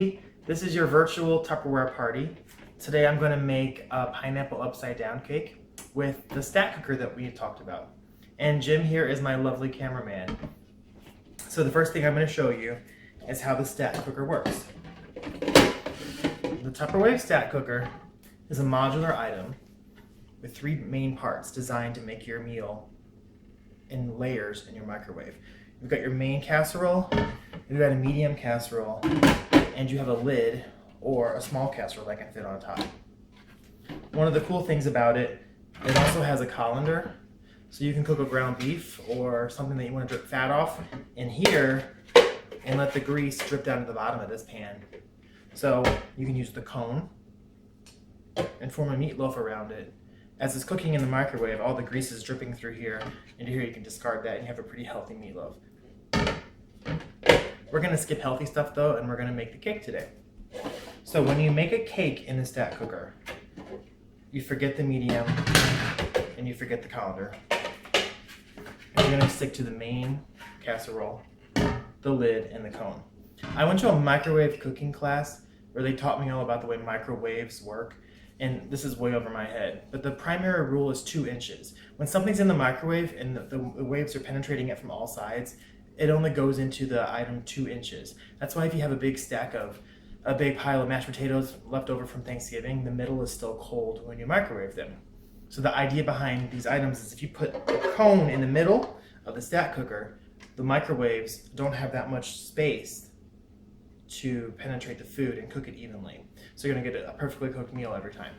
This is your virtual Tupperware party. Today I'm going to make a pineapple upside down cake with the stack cooker that we talked about. And Jim here is my lovely cameraman. So the first thing I'm going to show you is how the stack cooker works. The Tupperwave Stack Cooker is a modular item with three main parts designed to make your meal in layers in your microwave. You've got your main casserole, you've got a medium casserole, and you have a lid or a small casserole that can fit on top. One of the cool things about it also has a colander, so you can cook a ground beef or something that you want to drip fat off in here and let the grease drip down to the bottom of this pan. So you can use the cone and form a meatloaf around it. As it's cooking in the microwave, all the grease is dripping through here. Into here you can discard that and you have a pretty healthy meatloaf. We're going to skip healthy stuff though, and we're going to make the cake today. So when you make a cake in the stack cooker, you forget the medium and you forget the colander. And you're going to stick to the main casserole, the lid, and the cone. I went to a microwave cooking class where they taught me all about the way microwaves work, and this is way over my head, but the primary rule is 2 inches. When something's in the microwave and the waves are penetrating it from all sides, it only goes into the item 2 inches. That's why if you have a big pile of mashed potatoes left over from Thanksgiving, the middle is still cold when you microwave them. So the idea behind these items is if you put a cone in the middle of the stack cooker, the microwaves don't have that much space to penetrate the food and cook it evenly. So you're gonna get a perfectly cooked meal every time.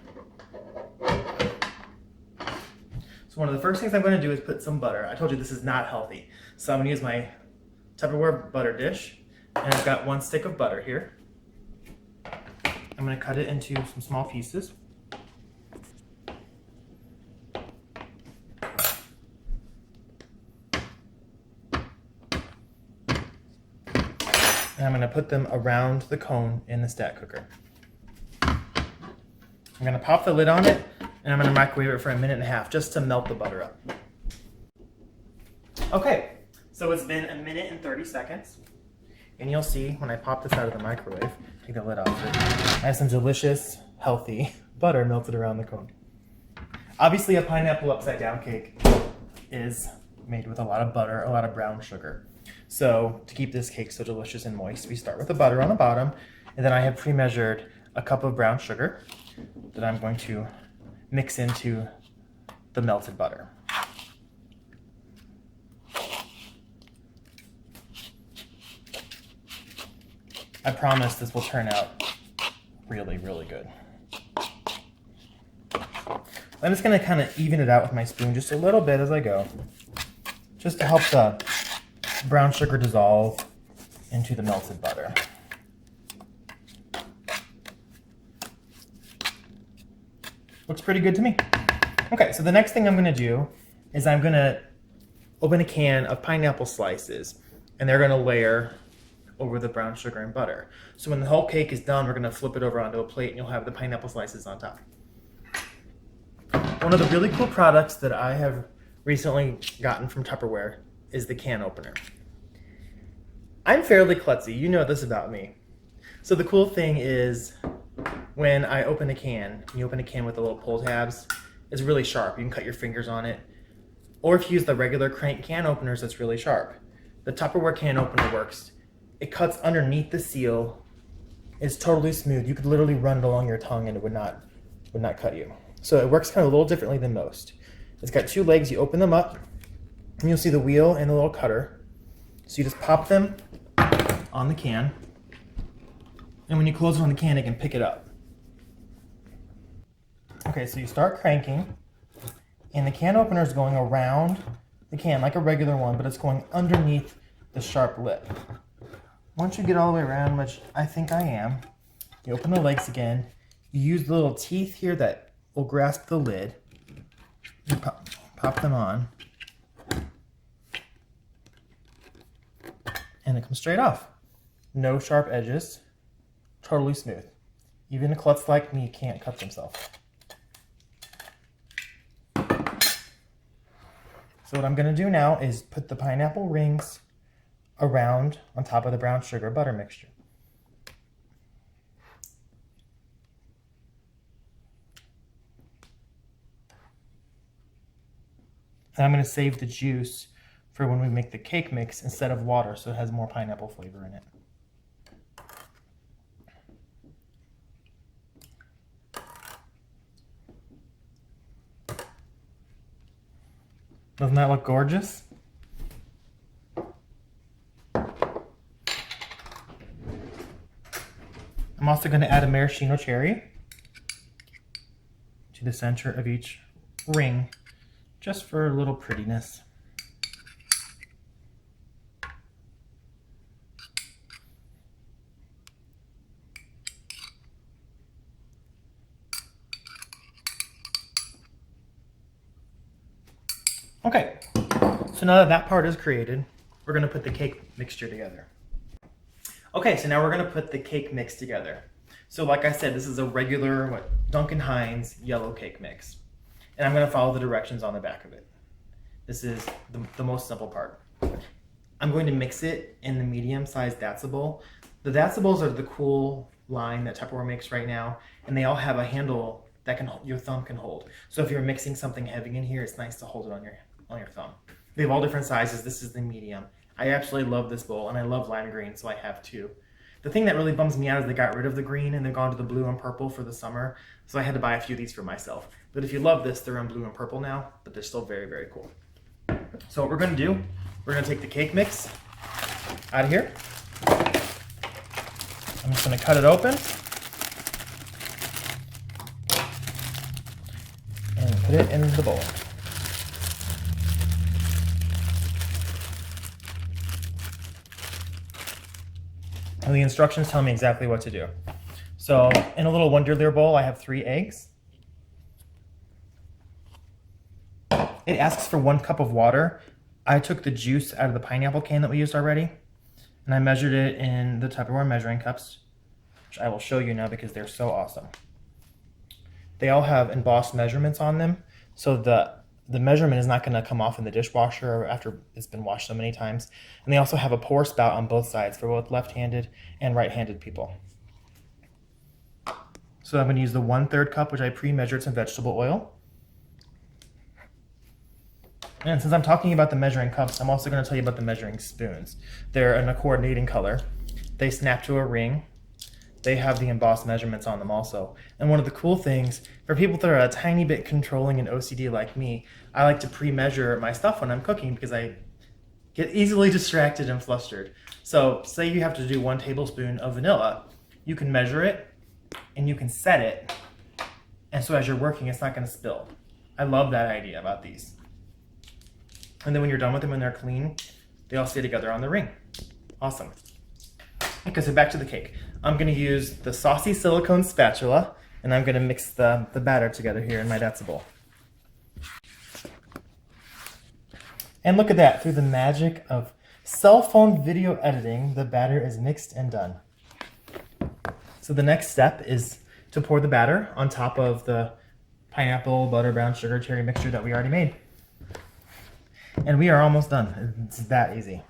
So one of the first things I'm gonna do is put some butter. I told you this is not healthy. So I'm gonna use my Tupperware butter dish, and I've got 1 stick of butter here. I'm gonna cut it into some small pieces. And I'm going to put them around the cone in the stack cooker. I'm going to pop the lid on it, and I'm going to microwave it for 1.5 minutes just to melt the butter up. Okay, so it's been 1 minute and 30 seconds. And you'll see when I pop this out of the microwave, take the lid off it, I have some delicious, healthy butter melted around the cone. Obviously, a pineapple upside down cake is made with a lot of butter, a lot of brown sugar. So to keep this cake so delicious and moist, we start with the butter on the bottom, and then I have pre-measured a cup of brown sugar that I'm going to mix into the melted butter. I promise this will turn out really, really good. I'm just going to kind of even it out with my spoon just a little bit as I go, just to help the brown sugar dissolve into the melted butter. Looks pretty good to me. Okay, so the next thing I'm going to do is I'm going to open a can of pineapple slices, and they're going to layer over the brown sugar and butter. So when the whole cake is done, we're going to flip it over onto a plate, and you'll have the pineapple slices on top. One of the really cool products that I have recently gotten from Tupperware is the can opener. I'm fairly klutzy, you know this about me. So the cool thing is when I open a can, you open a can with the little pull tabs, it's really sharp. You can cut your fingers on it. Or if you use the regular crank can openers, it's really sharp. The Tupperware can opener works. It cuts underneath the seal. It's totally smooth. You could literally run it along your tongue and it would not cut you. So it works kind of a little differently than most. It's got 2 legs, you open them up, and you'll see the wheel and the little cutter. So you just pop them on the can, and when you close it on the can, it can pick it up. Okay, so you start cranking, and the can opener is going around the can like a regular one, but it's going underneath the sharp lip. Once you get all the way around, which I think I am, you open the legs again, you use the little teeth here that will grasp the lid, you pop them on, and it comes straight off. No sharp edges, totally smooth. Even a klutz like me can't cut themselves. So what I'm going to do now is put the pineapple rings around on top of the brown sugar butter mixture. And I'm going to save the juice for when we make the cake mix instead of water, so it has more pineapple flavor in it. Doesn't that look gorgeous? I'm also going to add a maraschino cherry to the center of each ring, just for a little prettiness. Okay, so now that part is created, we're going to put the cake mixture together. Okay, so now we're going to put the cake mix together. So like I said, this is a regular Duncan Hines yellow cake mix. And I'm going to follow the directions on the back of it. This is the most simple part. I'm going to mix it in the medium-sized Datsa bowl. The Datsa bowls are the cool line that Tupperware makes right now, and they all have a handle that your thumb can hold. So if you're mixing something heavy in here, it's nice to hold it on your thumb. They have all different sizes. This is the medium. I absolutely love this bowl, and I love lime green, so I have two. The thing that really bums me out is they got rid of the green and they've gone to the blue and purple for the summer, so I had to buy a few of these for myself. But if you love this, they're in blue and purple now, but they're still very, very cool. So what we're going to do, we're going to take the cake mix out of here. I'm just going to cut it open and put it in the bowl. And the instructions tell me exactly what to do. So in a little Wonderlier bowl, I have 3 eggs. It asks for 1 cup of water. I took the juice out of the pineapple can that we used already, and I measured it in the Tupperware measuring cups, which I will show you now because they're so awesome. They all have embossed measurements on them, so the measurement is not going to come off in the dishwasher after it's been washed so many times. And they also have a pour spout on both sides for both left-handed and right-handed people. So I'm going to use the 1/3 cup, which I pre-measured some vegetable oil. And since I'm talking about the measuring cups, I'm also going to tell you about the measuring spoons. They're in a coordinating color. They snap to a ring. They have the embossed measurements on them also. And one of the cool things, for people that are a tiny bit controlling and OCD like me, I like to pre-measure my stuff when I'm cooking because I get easily distracted and flustered. So say you have to do 1 tablespoon of vanilla, you can measure it and you can set it. And so as you're working, it's not going to spill. I love that idea about these. And then when you're done with them and they're clean, they all stay together on the ring. Awesome. Okay, so back to the cake. I'm going to use the saucy silicone spatula, and I'm going to mix the batter together here in my Datsa bowl. And look at that, through the magic of cell phone video editing, the batter is mixed and done. So the next step is to pour the batter on top of the pineapple, butter, brown sugar, cherry mixture that we already made. And we are almost done. It's that easy.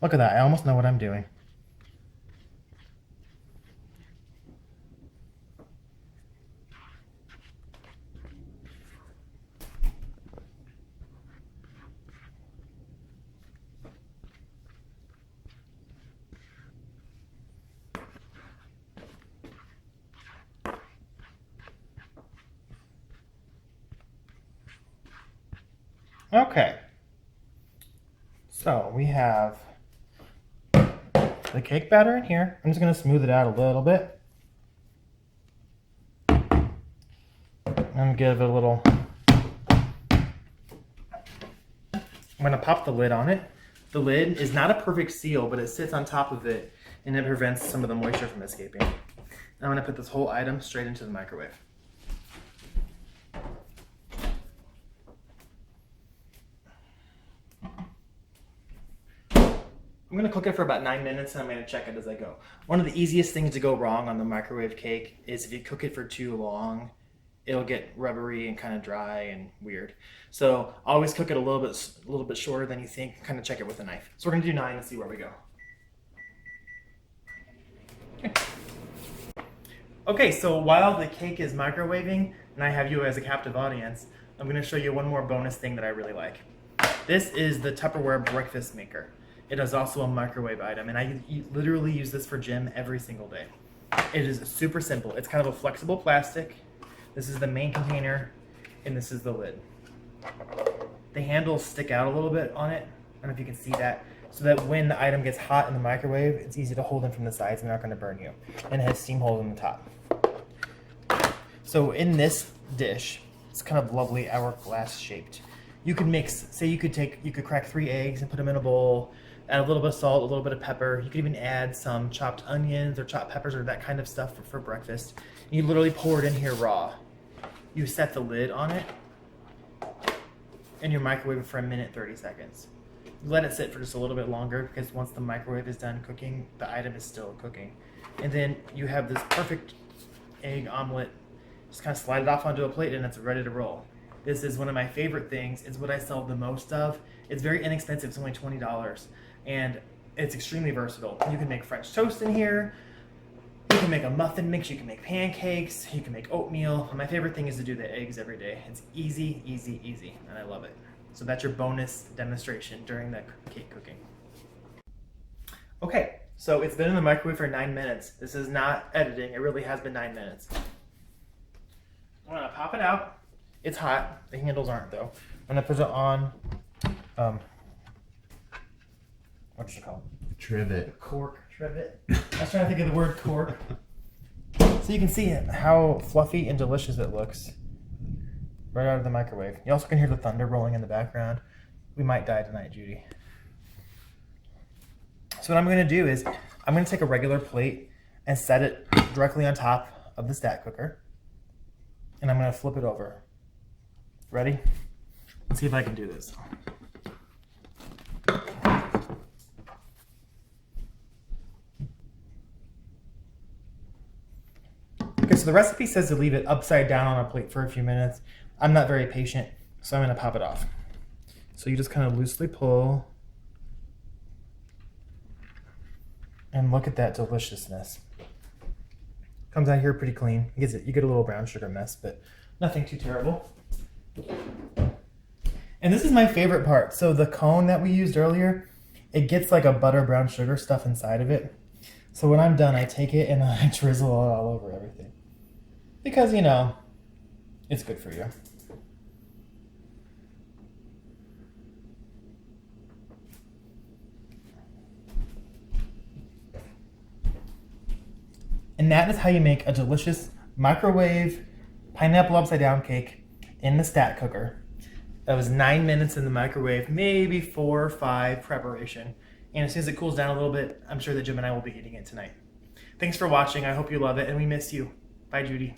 Look at that, I almost know what I'm doing. Okay, so we have the cake batter in here. I'm just going to smooth it out a little bit and give it a little. I'm going to pop the lid on it. The lid is not a perfect seal, but it sits on top of it and it prevents some of the moisture from escaping. I'm going to put this whole item straight into the microwave. I'm going to cook it for about 9 minutes and I'm going to check it as I go. One of the easiest things to go wrong on the microwave cake is if you cook it for too long, it'll get rubbery and kind of dry and weird. So always cook it a little bit shorter than you think. Kind of check it with a knife. So we're gonna do 9 and see where we go. Okay, so while the cake is microwaving and I have you as a captive audience, I'm gonna show you one more bonus thing that I really like. This is the Tupperware breakfast maker. It is also a microwave item, and I literally use this for gym every single day. It is super simple. It's kind of a flexible plastic. This is the main container, and this is the lid. The handles stick out a little bit on it. I don't know if you can see that. So that when the item gets hot in the microwave, it's easy to hold them from the sides and they're not going to burn you. And it has steam holes in the top. So in this dish, it's kind of lovely hourglass shaped. You could mix, say you could crack 3 eggs and put them in a bowl, add a little bit of salt, a little bit of pepper. You could even add some chopped onions or chopped peppers or that kind of stuff for breakfast. And you literally pour it in here raw. You set the lid on it and you microwave it for 1:30 seconds. You let it sit for just a little bit longer because once the microwave is done cooking, the item is still cooking. And then you have this perfect egg omelet. Just kind of slide it off onto a plate and it's ready to roll. This is one of my favorite things. It's what I sell the most of. It's very inexpensive. It's only $20. And it's extremely versatile. You can make French toast in here. You can make a muffin mix. You can make pancakes. You can make oatmeal. My favorite thing is to do the eggs every day. It's easy, easy, easy. And I love it. So that's your bonus demonstration during the cake cooking. Okay, so it's been in the microwave for 9 minutes. This is not editing. It really has been 9 minutes. I'm gonna pop it out. It's hot. The handles aren't though. I'm gonna put it on, what's it called? Trivet. Cork, trivet. I was trying to think of the word cork. So you can see how fluffy and delicious it looks right out of the microwave. You also can hear the thunder rolling in the background. We might die tonight, Judy. So what I'm gonna do is, I'm gonna take a regular plate and set it directly on top of the stack cooker. And I'm gonna flip it over. Ready? Let's see if I can do this. Okay, so the recipe says to leave it upside down on a plate for a few minutes. I'm not very patient, so I'm gonna pop it off. So you just kind of loosely pull. And look at that deliciousness. Comes out here pretty clean. You get a little brown sugar mess, but nothing too terrible. And this is my favorite part. So the cone that we used earlier, it gets like a butter brown sugar stuff inside of it. So when I'm done, I take it and I drizzle it all over everything. Because, you know, it's good for you. And that is how you make a delicious microwave pineapple upside down cake in the stack cooker. That was 9 minutes in the microwave, maybe 4 or 5 preparation. And as soon as it cools down a little bit, I'm sure that Jim and I will be eating it tonight. Thanks for watching. I hope you love it, and we miss you. Bye, Judy.